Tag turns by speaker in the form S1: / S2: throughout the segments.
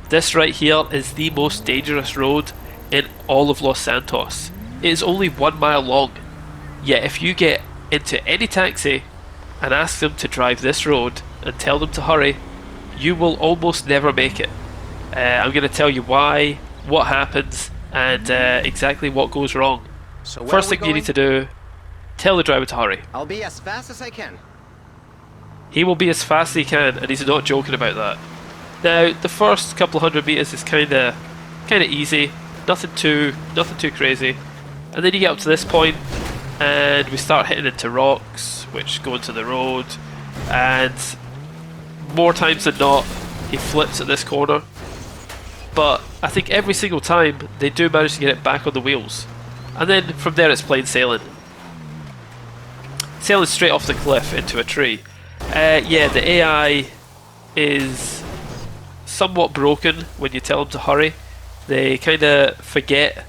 S1: This right here is the most dangerous road in all of Los Santos. It is only 1 mile long, yet if you get into any taxi and ask them to drive this road and tell them to hurry, you will almost never make it. I'm going to tell you why, what happens, and exactly what goes wrong.
S2: So
S1: First thing you need to do, tell the driver to hurry.
S2: I'll be as fast as I can.
S1: He will be as fast as he can, and he's not joking about that. Now, the first couple of 100 meters is kind of easy, nothing too crazy, and then you get up to this point, and we start hitting into rocks, which go into the road, and more times than not, he flips at this corner. But I think every single time they do manage to get it back on the wheels, and then from there it's plain sailing. Sailing straight off the cliff into a tree. Yeah, the AI is somewhat broken when you tell them to hurry. They kind of forget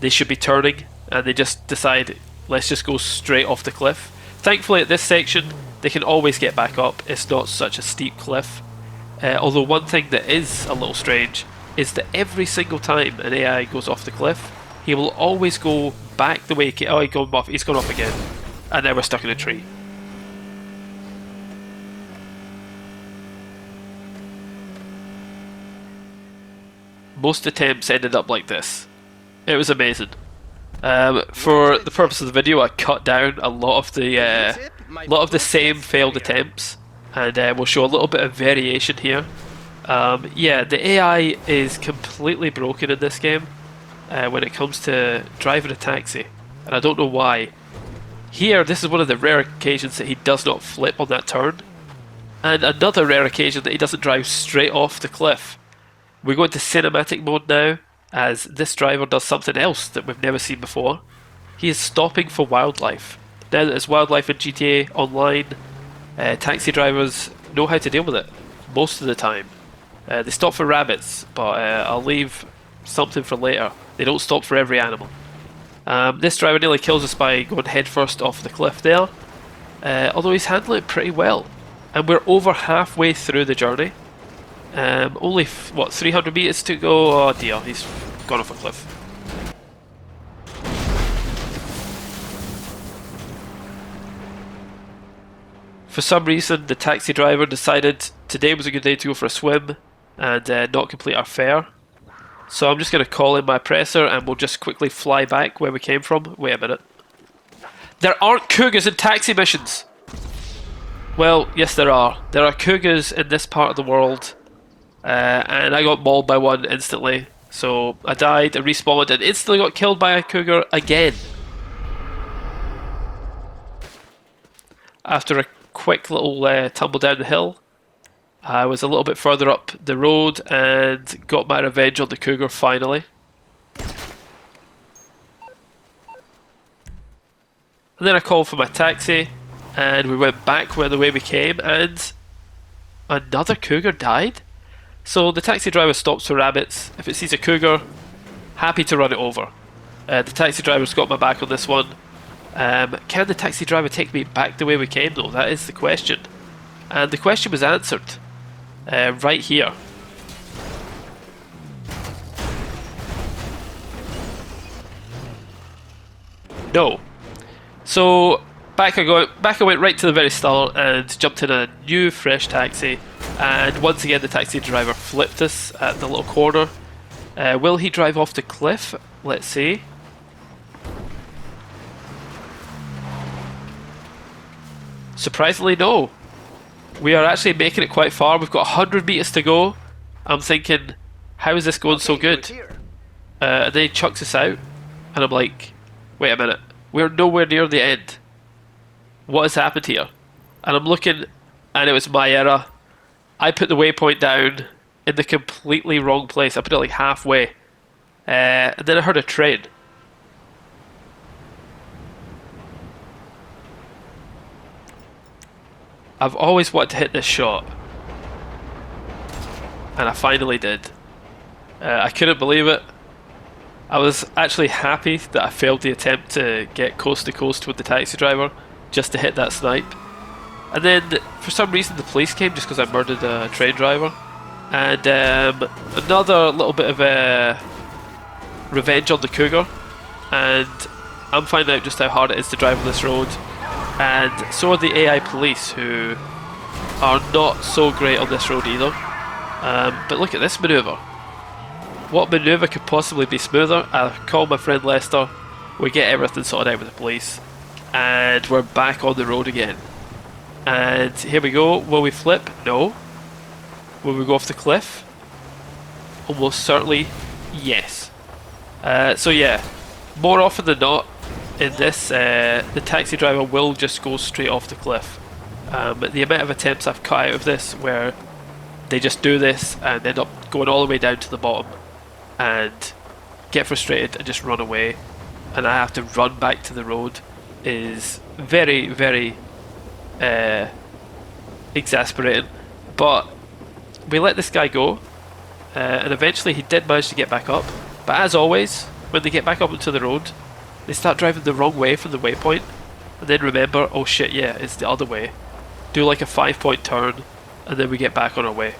S1: they should be turning and they just decide, let's just go straight off the cliff. Thankfully at this section they can always get back up, it's not such a steep cliff. Although one thing that is a little strange is that every single time an AI goes off the cliff, he will always go back the way he came. Oh, he's gone off again, and now we're stuck in a tree. Most attempts ended up like this. It was amazing. For the purpose of the video, I cut down a lot of the same failed attempts, and we'll show a little bit of variation here. Yeah, the AI is completely broken in this game when it comes to driving a taxi, and I don't know why. Here, this is one of the rare occasions that he does not flip on that turn, and another rare occasion that he doesn't drive straight off the cliff. We go into cinematic mode now, as this driver does something else that we've never seen before. He is stopping for wildlife. Now that there's wildlife in GTA Online, taxi drivers know how to deal with it, most of the time. They stop for rabbits, but I'll leave something for later. They don't stop for every animal. This driver nearly kills us by going headfirst off the cliff there, although he's handling it pretty well. And we're over halfway through the journey. Only, what, 300 meters to go? Oh dear, he's gone off a cliff. For some reason, the taxi driver decided today was a good day to go for a swim and not complete our fare. So I'm just going to call in my presser and we'll just quickly fly back where we came from. Wait a minute. There aren't Cougars in taxi missions! Well, yes there are. There are Cougars in this part of the world. And I got mauled by one instantly. So I died, I respawned, and instantly got killed by a Cougar again. After a quick little tumble down the hill, I was a little bit further up the road and got my revenge on the Cougar finally. And then I called for my taxi and we went back the way we came, and another Cougar died? So the taxi driver stops for rabbits. If it sees a Cougar, happy to run it over. The taxi driver's got my back on this one. Can the taxi driver take me back the way we came though? That is the question. And the question was answered right here. No. So back I went right to the very start and jumped in a new fresh taxi, and once again the taxi driver flipped us at the little corner. Will he drive off the cliff? Let's see. Surprisingly no. We are actually making it quite far. We've got 100 meters to go. I'm thinking, how is this going so good? And then he chucks us out and I'm like, wait a minute, we're nowhere near the end. What has happened here? And I'm looking, and it was my error. I put the waypoint down in the completely wrong place. I put it like halfway. And then I heard a train. I've always wanted to hit this shot. And I finally did. I couldn't believe it. I was actually happy that I failed the attempt to get coast to coast with the taxi driver, just to hit that snipe. And then, for some reason, the police came just because I murdered a train driver. And another little bit of revenge on the Cougar, and I'm finding out just how hard it is to drive on this road, and so are the AI police, who are not so great on this road either. But look at this manoeuvre. What manoeuvre could possibly be smoother? I call my friend Lester, we get everything sorted out with the police, and we're back on the road again. And here we go. Will we flip? No. Will we go off the cliff? Almost certainly yes. So yeah, more often than not in this, the taxi driver will just go straight off the cliff. But the amount of attempts I've cut out of this where they just do this and end up going all the way down to the bottom and get frustrated and just run away, and I have to run back to the road, is very, very exasperating. But we let this guy go, and eventually he did manage to get back up. But as always, when they get back up onto the road, they start driving the wrong way from the waypoint, and then remember, oh shit, yeah, it's the other way. Do like a 5-point turn, and then we get back on our way.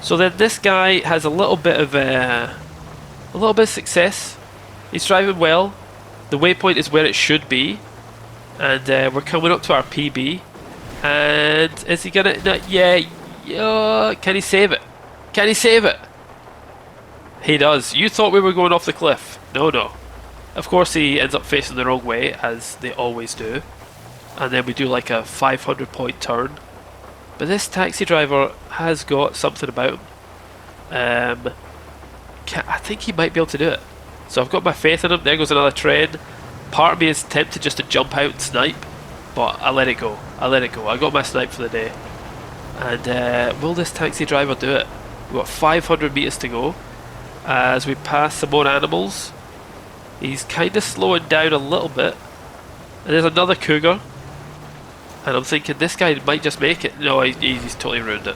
S1: So then this guy has a little bit of success. He's driving well. The waypoint is where it should be, and we're coming up to our PB. And is he gonna? No, yeah. Can he save it? Can he save it? He does. You thought we were going off the cliff. No, no. Of course he ends up facing the wrong way, as they always do. And then we do like a 500-point turn. But this taxi driver has got something about him. I think he might be able to do it. So I've got my faith in him. There goes another train. Part of me is tempted just to jump out and snipe, but I let it go. I let it go. I got my snipe for the day. And will this taxi driver do it? We've got 500 meters to go. As we pass some more animals, he's kind of slowing down a little bit. And there's another Cougar. And I'm thinking this guy might just make it. No, he's totally ruined it.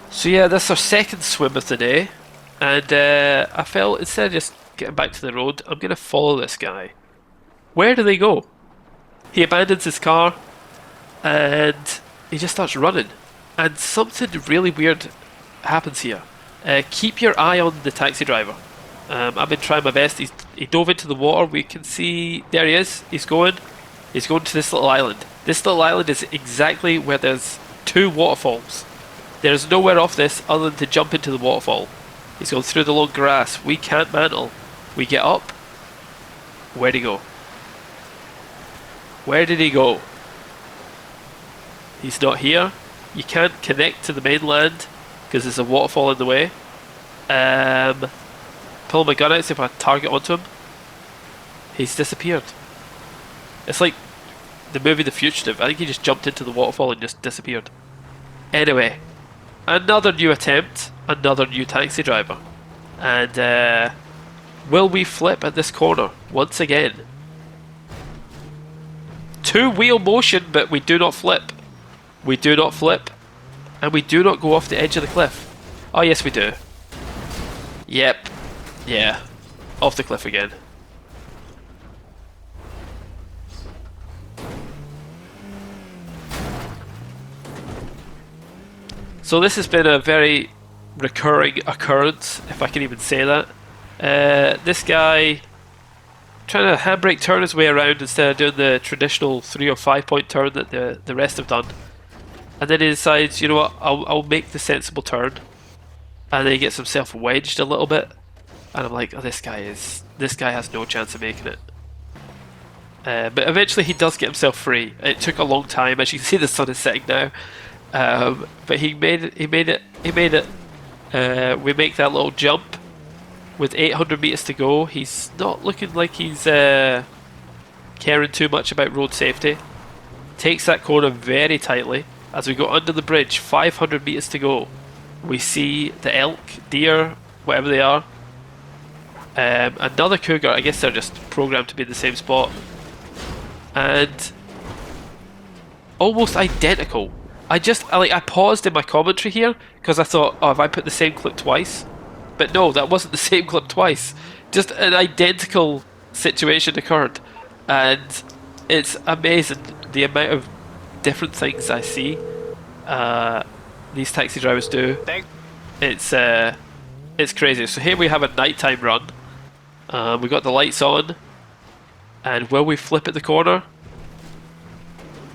S1: So yeah, this is our second swim of the day. And I felt instead of just getting back to the road, I'm going to follow this guy. Where do they go? He abandons his car and he just starts running. And something really weird happens here. Keep your eye on the taxi driver. I've been trying my best. He dove into the water. We can see, there he is. He's going to this little island. This little island is exactly where there's 2 waterfalls. There's nowhere off this other than to jump into the waterfall. He's going through the long grass. We can't mantle. We get up. Where'd he go? Where did he go? He's not here. You can't connect to the mainland because there's a waterfall in the way. Pull my gun out, see if I target onto him. He's disappeared. It's like the movie The Fugitive. I think he just jumped into the waterfall and just disappeared. Anyway, another new attempt, another new taxi driver. And will we flip at this corner once again? 2-wheel motion, but we do not flip. We do not flip. And we do not go off the edge of the cliff. Oh yes we do. Yep. Yeah. Off the cliff again. So this has been a very recurring occurrence, if I can even say that. This guy trying to handbrake turn his way around instead of doing the traditional 3 or 5 point turn that the rest have done. And then he decides, you know what, I'll make the sensible turn. And then he gets himself wedged a little bit. And I'm like, oh, this guy has no chance of making it. But eventually he does get himself free. It took a long time, as you can see the sun is setting now. But he made it. We make that little jump with 800 meters to go. He's not looking like he's caring too much about road safety. Takes that corner very tightly. As we go under the bridge, 500 meters to go. We see the elk, deer, whatever they are. Another Cougar. I guess they're just programmed to be in the same spot. And almost identical. I paused in my commentary here because I thought, oh, have I put the same clip twice? But no, that wasn't the same clip twice. Just an identical situation occurred, and it's amazing the amount of different things I see these taxi drivers do. It's crazy. So here we have a nighttime run. We got the lights on, and will we flip at the corner?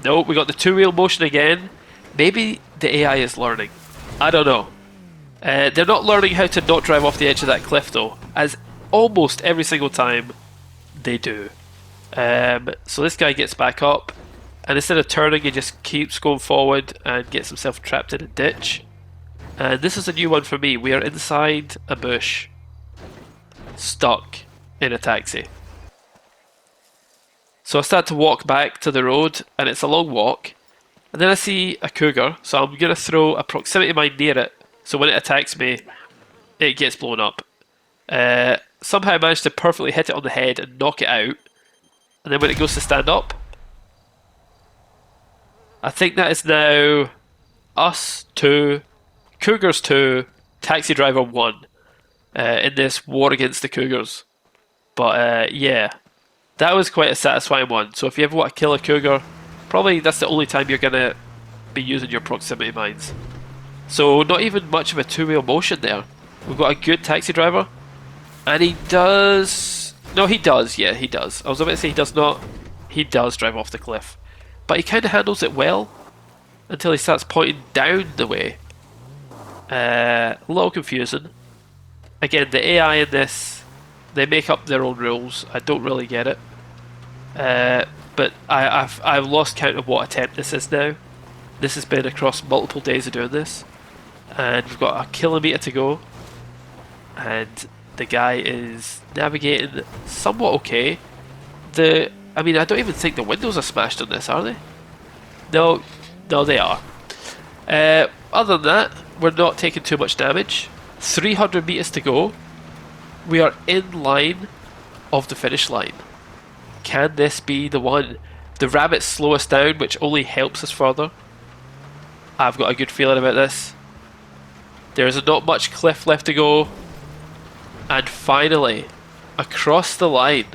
S1: No, we got the two-wheel motion again. Maybe the AI is learning. I don't know. They're not learning how to not drive off the edge of that cliff though, as almost every single time they do. So this guy gets back up, and instead of turning, he just keeps going forward and gets himself trapped in a ditch. And this is a new one for me. We are inside a bush, stuck in a taxi. So I start to walk back to the road, and it's a long walk. And then I see a cougar, so I'm going to throw a proximity mine near it, so when it attacks me, it gets blown up. Somehow I managed to perfectly hit it on the head and knock it out. And then when it goes to stand up, I think that is now us 2, Cougars 2, Taxi Driver 1 in this war against the Cougars. But yeah, that was quite a satisfying one. So if you ever want to kill a Cougar, probably that's the only time you're going to be using your proximity mines. So not even much of a two-wheel motion there. We've got a good taxi driver. And he does... No, he does. Yeah, he does. I was about to say he does not. He does drive off the cliff. But he kind of handles it well until he starts pointing down the way. A little confusing. Again, the AI in this, they make up their own rules. I don't really get it. But I've lost count of what attempt this is now. This has been across multiple days of doing this. And we've got a kilometre to go. And the guy is navigating somewhat okay. I mean, I don't even think the windows are smashed on this, are they? No, they are. Other than that, we're not taking too much damage. 300 metres to go. We are in line of the finish line. Can this be the one? The rabbits slow us down, which only helps us further. I've got a good feeling about this. There's not much cliff left to go. And finally, across the line,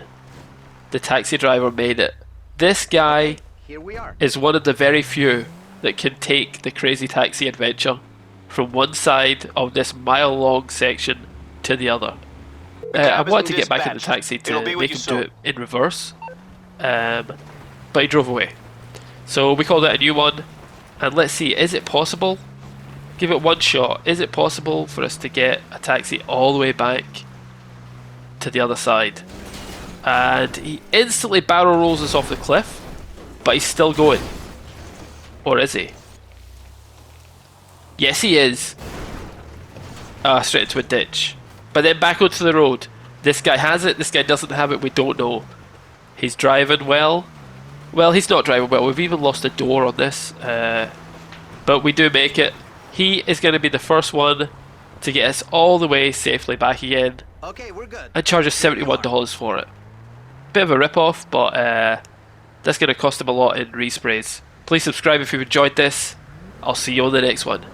S1: the taxi driver made it. This guy is one of the very few that can take the crazy taxi adventure from one side of this mile-long section to the other. I wanted to get back in the taxi to make him do it in reverse, but he drove away. So we called it a new one, and let's see, is it possible? Give it one shot. Is it possible for us to get a taxi all the way back to the other side? And he instantly barrel rolls us off the cliff, but he's still going. Or is he? Yes, he is. Straight into a ditch. But then back onto the road. This guy has it, this guy doesn't have it, we don't know. He's driving well. Well, he's not driving well. We've even lost a door on this. But we do make it. He is going to be the first one to get us all the way safely back again.
S2: Okay, we're good.
S1: And charge us $71 for it. Bit of a rip-off, but that's going to cost him a lot in resprays. Please subscribe if you've enjoyed this. I'll see you on the next one.